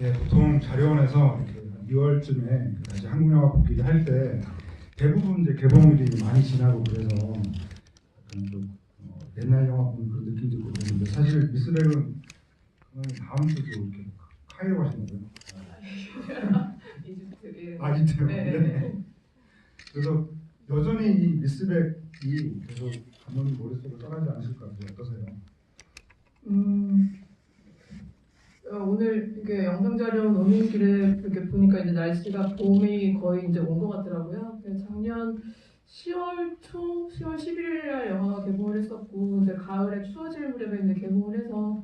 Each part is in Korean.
예, 보통 자료원에서 이렇게 2월쯤에 다시 한국 영화 복귀를 할 때 대부분 이제 개봉일이 많이 지나고 그래서 약간 좀 옛날 영화 보는 그런 느낌도 있고 그랬는데 사실 미스백은 다음 주도 이렇게 카이로 가신다고요? 이집트. 아 이때요? 네. 네. 그래서 여전히 이 미스백이 계속 감독님 머릿속을 떠나지 않으실 것 같아요. 어떠세요? 오늘 이렇게 영상 자료 노는 길에 이렇게 보니까 이제 날씨가 봄이 거의 이제 온 것 같더라고요. 작년 10월 초, 10월 11일 날 영화가 개봉을 했었고 이제 가을에 추워질 무렵에 이제 개봉을 해서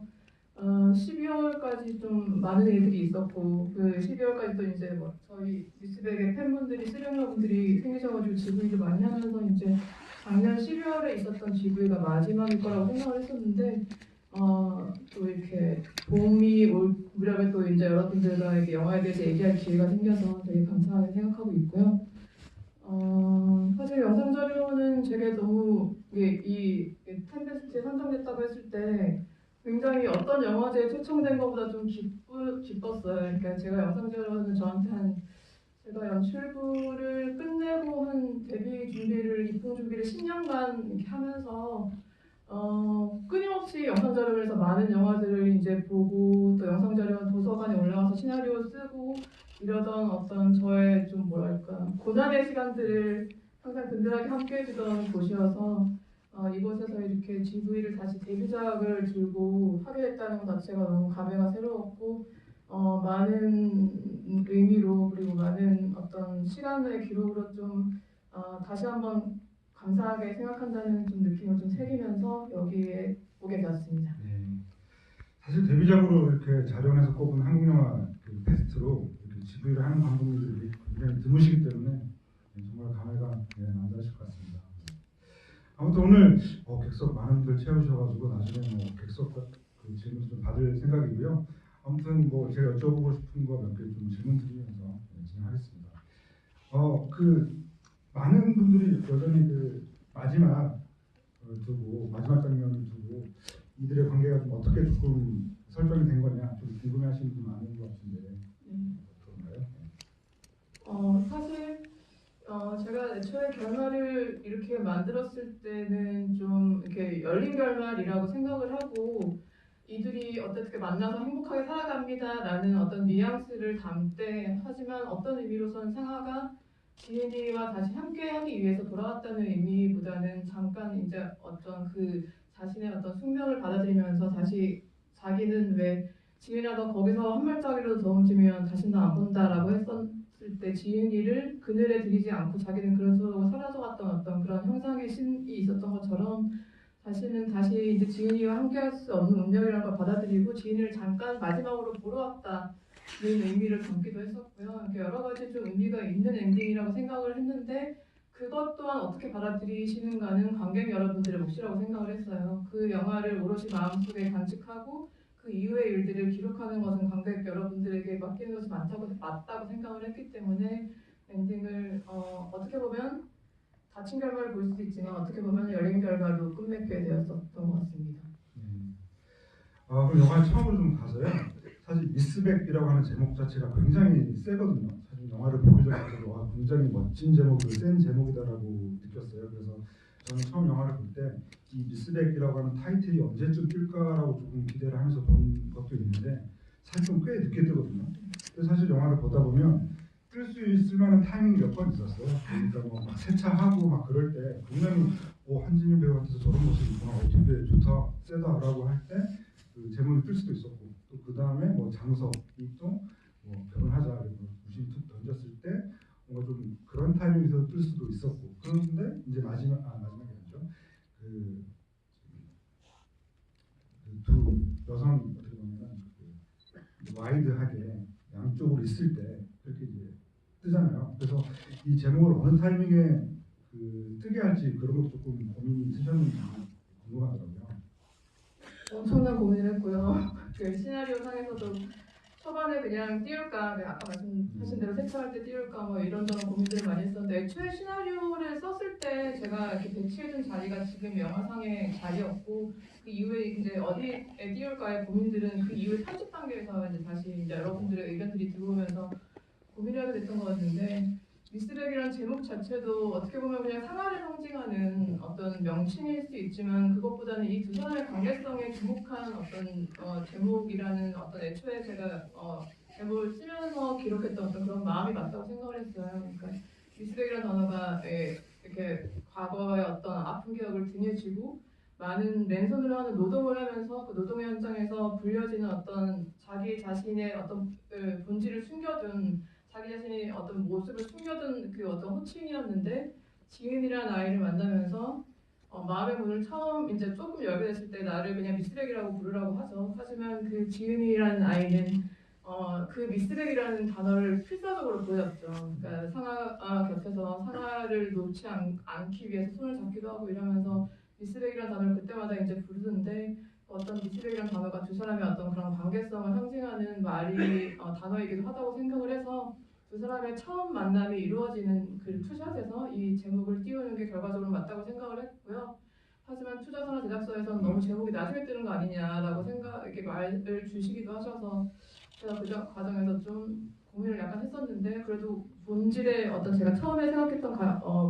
12월까지 좀 많은 일들이 있었고 그 12월까지도 이제 뭐 저희 미스백의 팬분들이 수령자분들이 생기셔가지고 GV를 많이 하면서 이제 작년 12월에 있었던 GV가 마지막일 거라고 생각을 했었는데 또 이렇게 봄이 올 무렵에 또 이제 여러분들과 이렇게 영화에 대해서 얘기할 기회가 생겨서 되게 감사하게 생각하고 있고요. 사실 영상 자료는 제게 너무 이 템베스트에 선정됐다고 했을 때 굉장히 어떤 영화제에 초청된 것보다 좀 기뻤어요. 그러니까 제가 영상 자료는 저한테 제가 연출부를 끝내고 한 데뷔 준비를 입봉 준비를 10년간 이렇게 하면서 끊임없이 영상 자료를 해서 많은 영화들을 이제 보고 또 영상 자료 도서관에 올라가서 시나리오 쓰고 이러던 어떤 저의 좀 뭐랄까 고난의 시간들을 항상 든든하게 함께 해주던 곳이어서 이곳에서 이렇게 GV를 다시 데뷔작을 들고 하게 됐다는 것 자체가 너무 감회가 새로웠고 많은 의미로 그리고 많은 어떤 시간의 기록으로 좀 다시 한번 감사하게 생각한다는 좀 느낌을 좀 새기면서 여기에 오게 되었습니다. 네. 사실 데뷔작으로 이렇게 자료원에서 꼽은 한국 영화 그 베스트로 이렇게 GV를 하는 감독님들이 굉장히 드무시기 때문에 정말 감회가 남다르실 것 같습니다. 아무튼 오늘 객석 많은 분들 채우셔가지고 나중에 뭐 객석 그 질문 좀 받을 생각이고요. 아무튼 뭐 제가 여쭤보고 싶은 거 몇 개 좀 질문 드리면서 진행하겠습니다. 그 많은 분들이 여전히 그 마지막 두고 마지막 장면을 두고 이들의 관계가 좀 어떻게 조금 설정이 된 거냐 좀 궁금해하시는 분 많은 것 같은데 그런가요? 사실 제가 애초에 결말을 이렇게 만들었을 때는 좀 이렇게 열린 결말이라고 생각을 하고 이들이 어떻게 만나서 행복하게 살아갑니다라는 어떤 뉘앙스를 담되 하지만 어떤 의미로서는 상아가 지은이와 다시 함께하기 위해서 돌아왔다는 의미보다는 잠깐 이제 어떤 그 자신의 어떤 숙명을 받아들이면서 다시 자기는 왜 지은아 너 거기서 한 발짝이라도 더 움직이면 다시 너 안 본다라고 했었을 때 지은이를 그늘에 들이지 않고 자기는 그런 속으로 사라져갔던 어떤 그런 형상의 신이 있었던 것처럼 자신은 다시 이제 지은이와 함께할 수 없는 운명이라는 걸 받아들이고 지은이를 잠깐 마지막으로 보러 왔다는 의미를 담기도 했었고요. 이렇게 여러 가지 좀 의미가 있는 엔딩이라고 생각을 했는데 그것 또한 어떻게 받아들이시는가는 관객 여러분들의 몫이라고 생각을 했어요. 그 영화를 오롯이 마음속에 간직하고 그 이후의 일들을 기록하는 것은 관객 여러분들에게 맡기는 것이 맞다고 생각을 했기 때문에 엔딩을 어떻게 보면 닫힌 결말을 볼 수도 있지만 어떻게 보면 열린 결말로 끝맺게 되었었던 것 같습니다. 그럼 영화 처음으로 좀 가서요. 사실 미스백이라고 하는 제목 자체가 굉장히 세거든요. 사실 영화를 보기 전에도 굉장히 멋진 제목이고 센 제목이다라고 느꼈어요. 그래서 저는 처음 영화를 볼 때 이 미스백이라고 하는 타이틀이 언제쯤 뜰까라고 조금 기대를 하면서 본 것도 있는데 사실 좀 꽤 늦게 뜨거든요. 그래서 사실 영화를 보다 보면 뜰 수 있을 만한 타이밍이 몇 번 있었어요. 그러니까 뭐 막 세차하고 막 그럴 때 분명히 한지민 배우한테서 저런 모습이 있구나, 되게 좋다, 세다라고 할 때 그 제목이 뜰 수도 있었고 또 그 다음에 뭐 장석이 또 뭐 결혼하자 그리고 무심히 툭 던졌을 때 뭔가 좀 그런 타이밍에서 뜰 수도 있었고 그런데 이제 마지막이 아니죠. 그 두 여성이 어떻게 보면 와이드하게 양쪽으로 있을 때 그렇게 이제 뜨잖아요. 그래서 이 제목을 어느 타이밍에 뜨게 할지 그런 것도 조금 고민이 드셨는지 궁금하더라고요. 엄청난 고민을 했고요. 그 시나리오 상에서도 초반에 그냥 띄울까, 아까 말씀하신 대로 세차할 때 띄울까 뭐 이런저런 고민들을 많이 했었는데 애초에 시나리오를 썼을 때 제가 이렇게 배치해둔 자리가 지금 영화상의 자리였고 그 이후에 이제 어디에 띄울까의 고민들은 그 이후에 편집 단계에서 이제 다시 이제 여러분들의 의견들이 들어오면서 고민을 하게 됐던 것 같은데 미스백이라는 제목 자체도 어떻게 보면 그냥 상하를 상징하는 어떤 명칭일 수 있지만 그것보다는 이 두 사람의 관계성에 주목한 어떤 제목이라는 어떤 애초에 제가 제목을 쓰면서 기록했던 어떤 그런 마음이 맞다고 생각을 했어요. 그러니까 미스백이라는 단어가 이렇게 과거의 어떤 아픈 기억을 등에 지고 많은 맨손으로 하는 노동을 하면서 그 노동 현장에서 불려지는 어떤 자기 자신의 어떤 본질을 숨겨둔 자기 자신이 어떤 모습을 숨겨둔 그 어떤 호칭이었는데 지은이라는 아이를 만나면서 마음의 문을 처음 이제 조금 열게 됐을 때 나를 그냥 미스백이라고 부르라고 하죠. 하지만 그 지은이라는 아이는 그 미스백이라는 단어를 필사적으로 보여줬죠. 그러니까 상아 곁에서 상아를 놓지 않기 위해서 손을 잡기도 하고 이러면서 미스백이라는 단어를 그때마다 이제 부르는데 어떤 미스백이라는 단어가 두 사람의 어떤 그런 관계성을 상징하는 말이 단어이기도 하다고 생각을 해서 두 사람의 처음 만남이 이루어지는 그 투샷에서 이 제목을 띄우는 게 결과적으로 맞다고 생각을 했고요. 하지만 투자사나 제작사에서는 너무 제목이 나중에 뜨는 거 아니냐라고 이렇게 말을 주시기도 하셔서 제가 그 과정에서 좀 고민을 약간 했었는데 그래도 본질의 어떤 제가 처음에 생각했던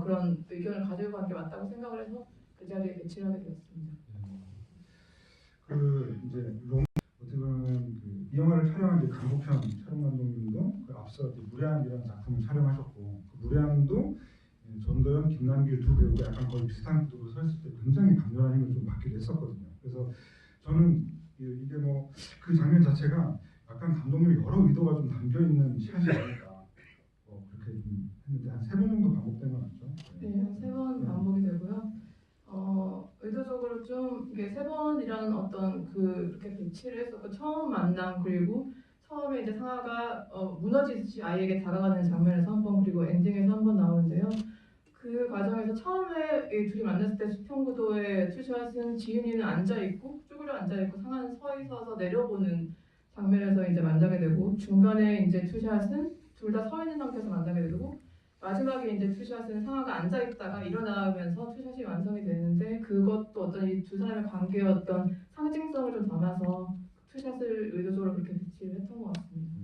그런 의견을 가지고 간 게 맞다고 생각을 해서 그 자리에 배치를 하게 되었습니다. 그 이제 어떻게 보면 이 영화를 촬영한 이제 강복현 촬영 감독님도 그 앞서 무량이라는 작품을 촬영하셨고 그 무량도 전도연, 김남길 두 배우가 약간 거의 비슷한 구도로 서 있을 때 굉장히 강렬한 힘을 좀 받기도 했었거든요. 그래서 저는 이게 뭐 그 장면 자체가 약간 감독님의 여러 의도가 좀 담겨 있는 샷이 아닐까 그렇게 좀 했는데 한 3번 정도 반복된 건 맞죠? 네, 한 3번 반복이 되고요. 의도적으로 좀 이게 3번이라는 어떤 그렇게 배치를 했었고 처음 만남 그리고 처음에 이제 상아가 무너지듯이 아이에게 다가가는 장면에서 한 번 그리고 엔딩에서 한 번 나오는데요. 그 과정에서 처음에 이 둘이 만났을 때 수평구도의 투샷은 지은이는 앉아있고 쭈그려 앉아있고 상아는 서 있어서 내려보는 장면에서 이제 만나게 되고 중간에 이제 투샷은 둘 다 서 있는 상태에서 만나게 되고 마지막에 이제 투샷은 상아가 앉아있다가 일어나면서 투샷이 완성이 되는데 그것도 어떤 이 두 사람의 관계의 어떤 상징성을 좀 담아서 투샷을 의도적으로 그렇게 배치를 했던 것 같습니다.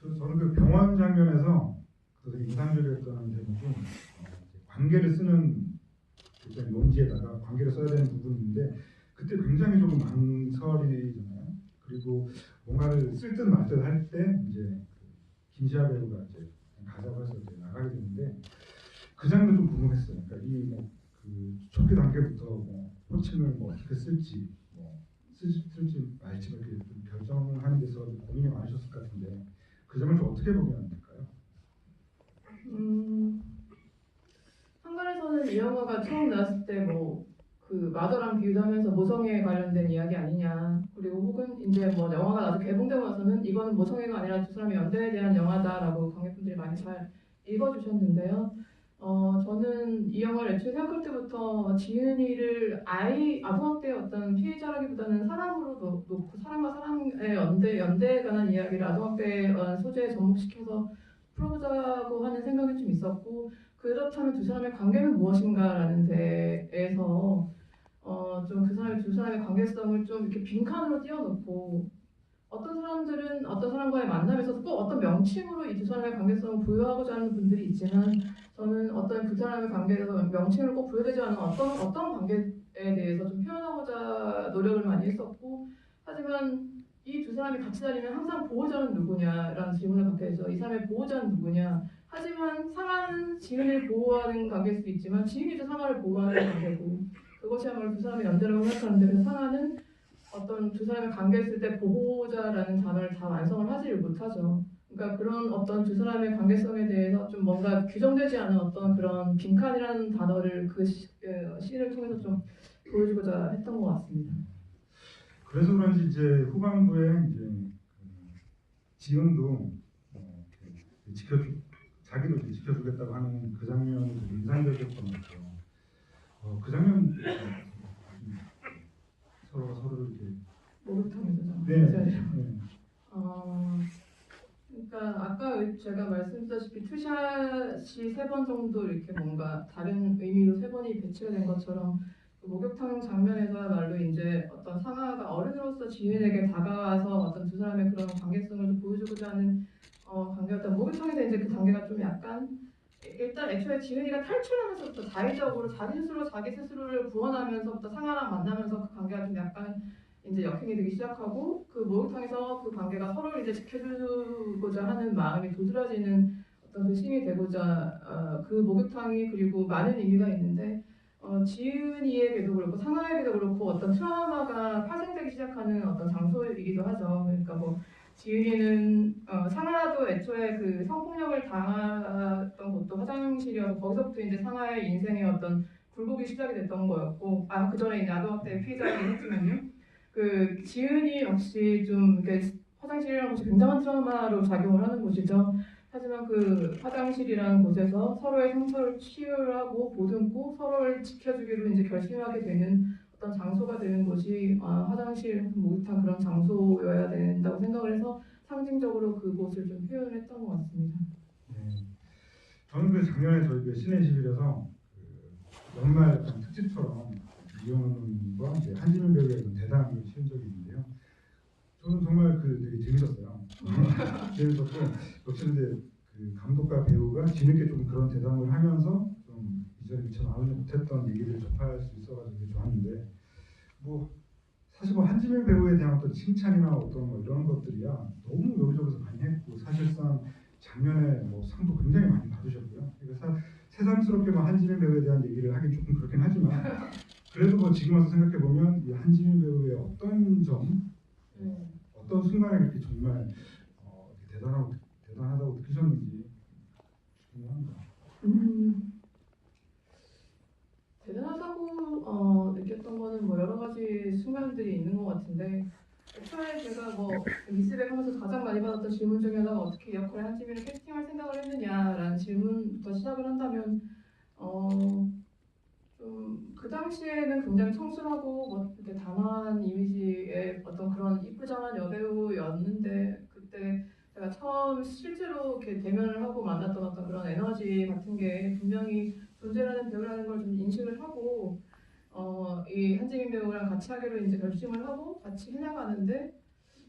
저는 그 병원 장면에서 되게 인상적이었던 점이 관계를 쓰는 일단 용지에다가 관계를 써야 되는 부분인데 그때 굉장히 조금 망설이잖아요. 그리고 뭔가를 쓸 듯 말 듯 할 때 이제 김시아 배우가 이제 가자고 해서 이제 나가게 되는데 그 장면 좀 궁금했어요. 그러니까 그 초기 단계부터 호칭을 어떻게 쓸지 쓸지 말지 이렇게 좀 결정하는 데 있어서 고민이 많으셨을 것 같은데 그 점을 좀 어떻게 보면 될까요? 한글에서는 이 영화가 처음 나왔을 때 그 마더랑 비유도 하면서 모성애에 관련된 이야기 아니냐 그리고 혹은 이제 영화가 나서 개봉되고 나서는 이거는 모성애가 아니라 두 사람의 연대에 대한 영화다라고 관객분들이 많이 잘 읽어주셨는데요. 저는 이 영화를 애초에 생각할 때부터 지은이를 아동학대의 어떤 피해자라기보다는 사람으로 놓고 사람과 사람의 연대에 관한 이야기를 아동학대 소재에 접목시켜서 풀어보자고 하는 생각이 좀 있었고 그렇다면 두 사람의 관계는 무엇인가라는 데에서 좀 두 사람의 관계성을 좀 이렇게 빈칸으로 띄워놓고 어떤 사람들은 어떤 사람과의 만남에서 꼭 어떤 명칭으로 이 두 사람의 관계성을 부여하고자 하는 분들이 있지만 저는 어떤 두 사람의 관계에서 명칭을 꼭 부여되지 않은 어떤 관계에 대해서 좀 표현하고자 노력을 많이 했었고 하지만 이 두 사람이 같이 다니면 항상 보호자는 누구냐라는 질문을 받게 되죠. 이 사람의 보호자는 누구냐. 하지만 상아는 지은을 보호하는 관계일 수도 있지만 지은이도 상아를 보호하는 관계고 그것이야말로 두 사람의 연대라고 생각하는데 그래서 상아는 어떤 두 사람의 관계를 쓸 때 보호자라는 단어를 다 완성을 하지를 못하죠. 그러니까 그런 어떤 두 사람의 관계성에 대해서 좀 뭔가 규정되지 않은 어떤 그런 빈칸이라는 단어를 그 시를 통해서 좀 보여주고자 했던 것 같습니다. 그래서 그런지 이제 후반부에 이제 지은도 자기도 이제 지켜주겠다고 하는 그 장면이 되게 인상적이었던 것 같아요. 그 장면 서로가 서로를 이렇게 목욕탕에서 네. 아까 제가 말씀드렸다시피 투샷이 3번 정도 이렇게 뭔가 다른 의미로 3번이 배치가 된 것처럼 그 목욕탕 장면에서야말로 이제 어떤 상아가 어른으로서 지은에게 다가와서 어떤 두 사람의 그런 관계성을 좀 보여주고자 하는 관계였던 목욕탕에서 이제 그 단계가 좀 약간 일단 애초에 지은이가 탈출하면서부터 자의적으로 자기 스스로를 구원하면서부터 상아랑 만나면서 그 관계가 좀 약간 이제 역행이 되기 시작하고 그 목욕탕에서 그 관계가 서로를 이제 지켜주고자 하는 마음이 도드라지는 어떤 그 신이 되고자 그 목욕탕이 그리고 많은 의미가 있는데 지은이에게도 그렇고 상아에게도 그렇고 어떤 트라우마가 파생되기 시작하는 어떤 장소이기도 하죠. 그러니까 뭐 지은이는 상아도 애초에 그 성폭력을 당했던 곳도 화장실이어서 거기서부터 이제 상아의 인생의 어떤 굴곡이 시작이 됐던 거였고 그 전에 이제 아동학대 피해자이긴 했지만요. 그 지은이 역시 좀 이렇게 화장실이라는 곳이 굉장한 트라우마로 작용을 하는 곳이죠. 하지만 그 화장실이라는 곳에서 서로의 상처를 치유하고 보듬고 서로를 지켜주기로 이제 결심하게 되는 어떤 장소가 되는 곳이 화장실, 목욕탕 그런 장소여야 된다고 생각을 해서 상징적으로 그곳을 좀 표현을 했던 것 같습니다. 네. 저는 그 작년에 저희 그 시내20일에서 그 연말 약간 특집처럼 이용훈과 한지민 배우의 대담을 치은 적이 있는데요. 저는 정말 그 되게 재밌었어요. 재밌었고 역시 이제 그 감독과 배우가 뒤늦게 좀 그런 대담을 하면서 좀 이전에 미처 나오지 못했던 얘기를 접할 수 있어가지고 되게 좋았는데 뭐 사실 뭐 한지민 배우에 대한 어떤 칭찬이나 어떤 뭐 이런 것들이야 너무 여기저기서 많이 했고 사실상 작년에 뭐 상도 굉장히 많이 받으셨고요. 그래서 새삼스럽게 뭐 한지민 배우에 대한 얘기를 하긴 조금 그렇긴 하지만 그래도 뭐 지금 와서 생각해 보면 이 한지민 배우의 어떤 점, 어떤 순간에 그렇게 정말 대단하다고 느끼셨는지 궁금합니다. 대단하다고 느꼈던 거는 뭐 여러 가지 순간들이 있는 것 같은데 처음에 제가 뭐 미스백 하면서 가장 많이 받았던 질문 중에 하나가 어떻게 이 역할에 한지민을 캐스팅할 생각을 했느냐라는 질문부터 시작을 한다면 좀 그 당시에는 굉장히 청순하고 뭐 이렇게 단아한 이미지의 어떤 그런 이쁘장한 여배우였는데 그때 제가 처음 실제로 이렇게 대면을 하고 만났던 어떤 그런 에너지 같은 게 분명히 존재하는 배우라는 걸 좀 인식을 하고 이 한지민 배우랑 같이 하기로 이제 결심을 하고 같이 해나가는데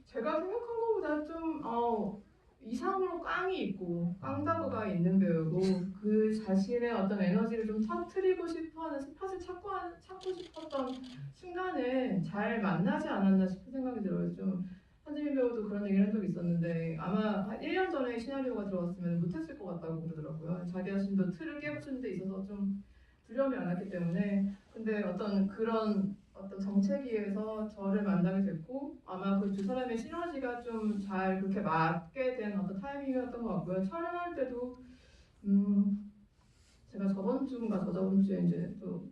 제가 생각한 것보다 좀 이상으로 깡이 있고 깡다구가 있는 배우고 그 자신의 어떤 에너지를 좀 터뜨리고 싶어하는 스팟을 찾고 싶었던 순간에 잘 만나지 않았나 싶은 생각이 들어요. 좀 한지민 배우도 그런 얘기를 한 적이 있었는데 아마 한 1년 전에 시나리오가 들어왔으면 못했을 것 같다고 그러더라고요. 자기 자신도 틀을 깨부수는 데 있어서 좀 두려움이 많았기 때문에 근데 어떤 그런 어떤 정체기에서 저를 만나게 됐고 아마 그 두 사람의 시너지가 좀 잘 그렇게 맞게 된 어떤 타이밍이었던 것 같고요. 촬영할 때도 제가 저번 주인가 저저번 주에 이제 또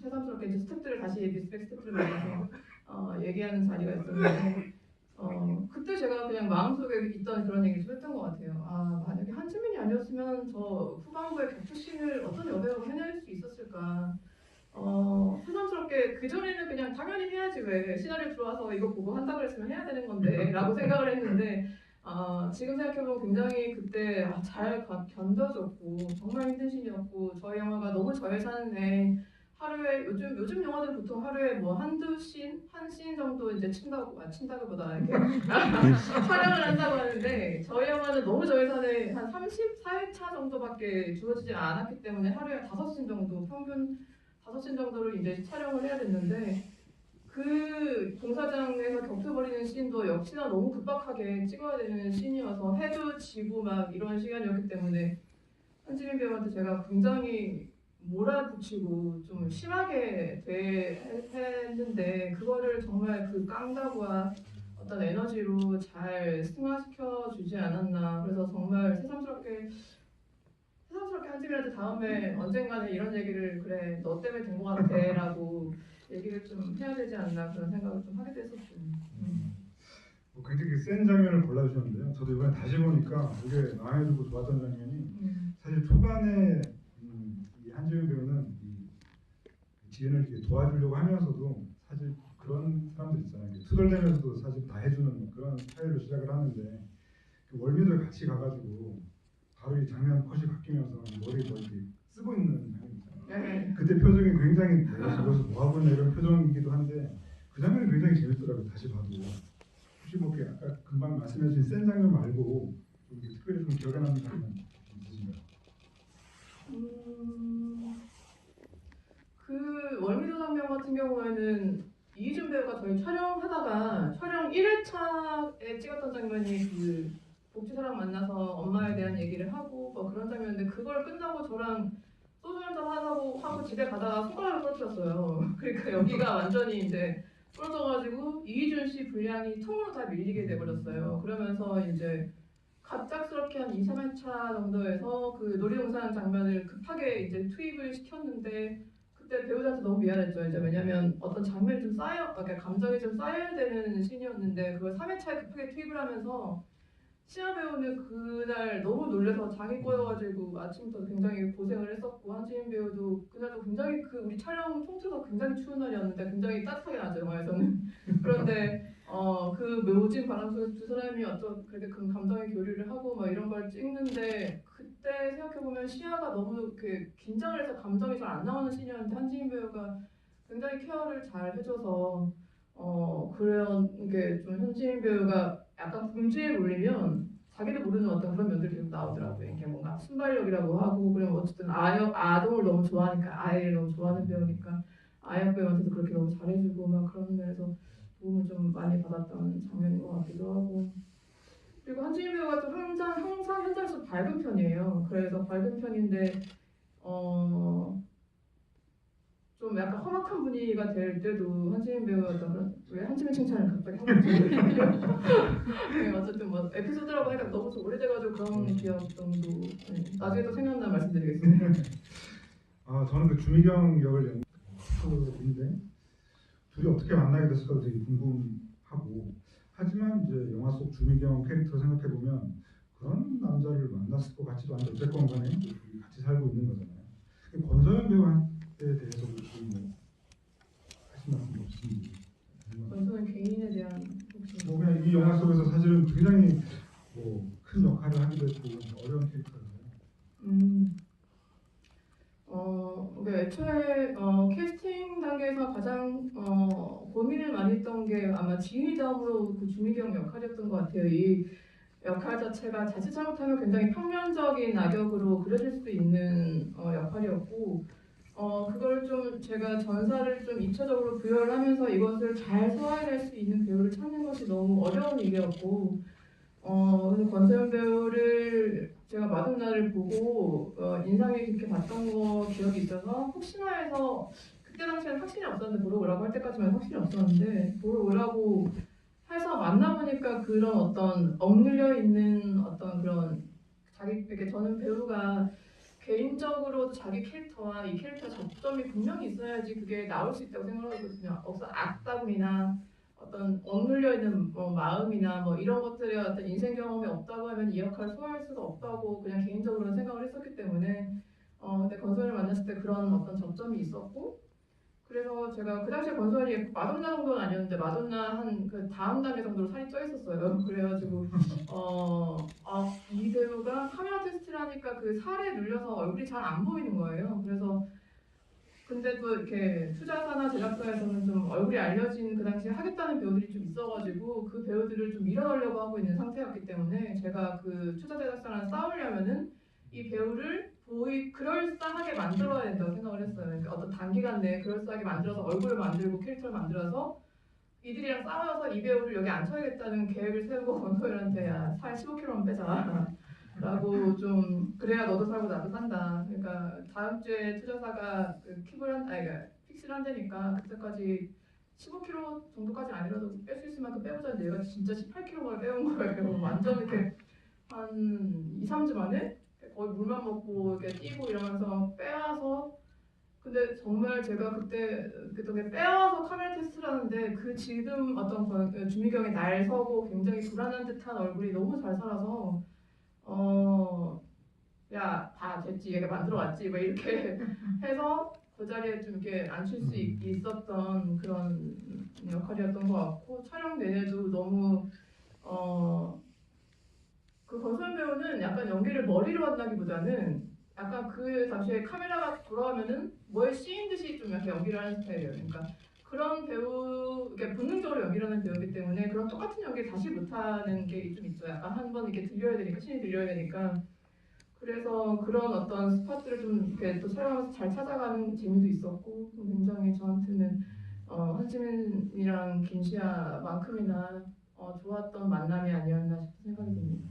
새삼스럽게 이제 스태프들을 다시 리스펙 스태프를 만나서 얘기하는 자리가 있었는데 그때 제가 그냥 마음속에 있던 그런 얘기를 좀 했던 것 같아요. 만약에 한지민이 아니었으면 저 후반부에 격투씬을 어떤 여배우가 해낼 수 있었을까. 새삼스럽게 그전에는 그냥 당연히 해야지 왜 시나리오 들어와서 이거 보고 한다고 했으면 해야 되는 건데 라고 생각을 했는데 지금 생각해보면 굉장히 그때 잘 견뎌줬고 정말 힘든 씬이었고 저희 영화가 너무 잘 사는데 하루에 요즘 영화들은 보통 하루에 뭐 한두 씬, 한 씬 정도 이제 친다고보다 이렇게 촬영을 한다고 하는데 저희 영화는 너무 저희 산에 한 34회차 정도밖에 주어지지 않았기 때문에 하루에 5씬 정도 평균 5씬 정도를 이제 촬영을 해야 됐는데 그 공사장에서 격투 벌이는 씬도 역시나 너무 급박하게 찍어야 되는 씬이어서 해도 지고 막 이런 시간이었기 때문에 한지민 배우한테 제가 굉장히 몰아붙이고 좀 심하게 했는데 그거를 정말 그 깡다구와 어떤 에너지로 잘 승화시켜 주지 않았나. 그래서 정말 새삼스럽게 한지민한테 다음에 언젠가는 이런 얘기를 그래 너 때문에 된 것 같아라고 얘기를 좀 해야 되지 않나 그런 생각을 좀 하게 됐었죠. 굉장히 센 장면을 골라주셨는데요. 저도 이번에 다시 보니까 되게 마음에 들고 좋았던 장면이 사실 초반에 이 한지민 배우는 이 지은을 이렇게 도와주려고 하면서도 사실 그런 사람들 있잖아요. 투덜대면서도 사실 다 해주는 그런 스타일로 시작을 하는데 그 월미도에 같이 가가지고 바로 이 장면 컷이 바뀌면서 머리 뭐 이렇게 쓰고 있는 장면 있잖아요. 그때 표정이 굉장히 내가 저기서 뭐 하고 있나 이런 표정이기도 한데 그 장면이 굉장히 재밌더라고요. 다시 봐도. 혹시 뭐 이렇게 아까 금방 말씀해주신 센 장면 말고 좀 특별히 좀 기억에 남는 장면 있으신가요? 그 월미도 장면 같은 경우에는 이희준 배우가 저희 촬영하다가 촬영 1회차에 찍었던 장면이 그 복지사랑 만나서 엄마에 대한 얘기를 하고 뭐 그런 장면인데 그걸 끝나고 저랑 소주 한잔 하고 집에 가다가 손가락을 부러뜨렸어요. 그러니까 여기가 완전히 이제 부러져가지고 이희준 씨 분량이 통으로 다 밀리게 돼버렸어요. 그러면서 이제 갑작스럽게 한 2, 3회차 정도에서 그 놀이동산 장면을 급하게 이제 투입을 시켰는데 그때 배우들한테 너무 미안했죠. 이제 왜냐면 어떤 장면이 좀 그러니까 감정이 좀 쌓여야 되는 씬이었는데 그걸 3회차에 급하게 투입을 하면서 시아 배우는 그날 너무 놀라서 장이 꼬여가지고 아침부터 굉장히 고생을 했었고 한지민 배우도 그날도 굉장히 그 우리 촬영 통틀어서 굉장히 추운 날이었는데 굉장히 따뜻하게 나왔죠 영화에서는. 그런데 그 묘진 바람 속에서 두 사람이 어떤 그렇게 그 감정의 교류를 하고 막 이런 걸 찍는데 그때 생각해보면 시아가 너무 그 긴장을 해서 감정이 잘 안 나오는 씬이었는데 한지민 배우가 굉장히 케어를 잘 해줘서 그런 게 좀 현지인 배우가 약간 궁지에 몰리면 자기도 모르는 어떤 그런 면들이 계속 나오더라고요. 이게 뭔가 순발력이라고 하고 그러면 어쨌든 아동을 너무 좋아하니까 아이를 너무 좋아하는 배우니까 아역 배우한테도 그렇게 너무 잘해주고 막 그런 면에서 도움을 좀 많이 받았던 장면인 것 같기도 하고 그리고 한지민 배우가 좀 항상 현장에서 밝은 편이에요. 그래서 밝은 편인데 좀 약간 험악한 분위기가 될 때도 한지민 배우였던 그런 왜 한지민 칭찬을 갑자기 하고 네, 어쨌든 뭐 에피소드라고 하니까 너무 좀 오래돼가지고 그런 기억 정도 나중에 또 생각나면 말씀드리겠습니다. 저는 그 주미경 역을 연기인데 둘이 어떻게 만나게 됐을까 되게 궁금하고 하지만 이제 영화 속 주미경 캐릭터 생각해 보면 그런 남자를 만났을 것 같지도 않은데 어쨌건 간에 둘이 같이 살고 있는 거잖아요. 권서연 배우한테 대해서 뭐 하신 말씀 없으신지. 권서연 개인에 대한 혹시 뭐 그냥 이 영화 속에서 사실은 굉장히 뭐 큰 역할을 하기도 했고 어려운 캐릭터잖아요. 그러니까 애초에 캐스팅 단계에서 가장 고민을 많이 했던 게 아마 지인이 다음으로 그 주미경 역할이었던 것 같아요. 이 역할 자체가 자칫 잘못하면 굉장히 평면적인 악역으로 그려질 수도 있는 역할이었고 그걸 좀 제가 전사를 좀 입체적으로 부여를 하면서 이것을 잘 소화해낼 수 있는 배우를 찾는 것이 너무 어려운 일이었고 그래서 권서연 배우를 제가 마돈나를 보고 인상이 깊게 봤던 거 기억이 있어서 혹시나 해서 그때 당시에는 확신이 없었는데 보러 오라고 할 때까지만 확신이 없었는데 보러 오라고 해서 만나보니까 그런 어떤 억눌려 있는 어떤 그런 자기 이렇게 저는 배우가 개인적으로 자기 캐릭터와 이 캐릭터 접점이 분명히 있어야지 그게 나올 수 있다고 생각하거든요. 없어 악담이나 어떤 억눌려 있는 마음이나 뭐 이런 것들의 어떤 인생 경험이 없다고 하면 이 역할을 소화할 수가 없다고 그냥 개인적으로 생각을 했었기 때문에 근데 권소연을 만났을 때 그런 어떤 접점이 있었고 그래서 제가 그 당시에 권소연이 마돈나 정도는 아니었는데 마돈나 한 그 다음 단계 정도로 살이 쪄 있었어요. 그래가지고 이 배우가 카메라 테스트를 하니까 그 살에 눌려서 얼굴이 잘 안 보이는 거예요. 그래서 근데 또 이렇게 투자사나 제작사에서는 좀 얼굴이 알려진 그 당시에 하겠다는 배우들이 좀 있어가지고 그 배우들을 좀 밀어넣으려고 하고 있는 상태였기 때문에 제가 그 투자 제작사랑 싸우려면은 이 배우를 그럴싸하게 만들어야 된다고 생각을 했어요. 그러니까 어떤 단기간 내에 그럴싸하게 만들어서 얼굴을 만들고 캐릭터를 만들어서 이들이랑 싸워서 이 배우를 여기 앉혀야겠다는 계획을 세우고 권소연한테 살 15kg만 빼자. 라고 좀 그래야 너도 살고 나도 산다. 그러니까 다음 주에 투자사가 그러니까 픽스를 한다니까 그때까지 15kg 정도까지 아니라도 뺄 수 있을 만큼 빼보자. 얘가 진짜 18kg를 빼온 거예요. 완전 이렇게 한 2, 3주 만에 거의 물만 먹고 이렇게 뛰고 이러면서 빼와서 근데 정말 제가 그때 빼와서 카메라 테스트를 하는데 그 지금 어떤 주미경의 날 서고 굉장히 불안한 듯한 얼굴이 너무 잘 살아서 야, 다 됐지, 얘가 만들어 왔지, 뭐 이렇게 해서 그 자리에 좀 이렇게 앉힐 수 있었던 그런 역할이었던 것 같고 촬영 내내도 너무 그 권소연 배우는 약간 연기를 머리로 한다기보다는 약간 그 당시에 카메라가 돌아가면은 뭐에 씌인 듯이 좀 이렇게 연기를 하는 스타일이에요. 그러니까 그런 배우, 그러니까 본능적으로 연기를 하는 배우이기 때문에 그런 똑같은 연기를 다시 못하는 게 좀 있죠. 약간 한 번 이렇게 들려야 되니까, 신이 들려야 되니까. 그래서 그런 어떤 스팟들을 좀 이렇게 또 촬영하면서 잘 찾아가는 재미도 있었고, 굉장히 저한테는 한지민이랑 김시아만큼이나 좋았던 만남이 아니었나 싶은 생각이 듭니다.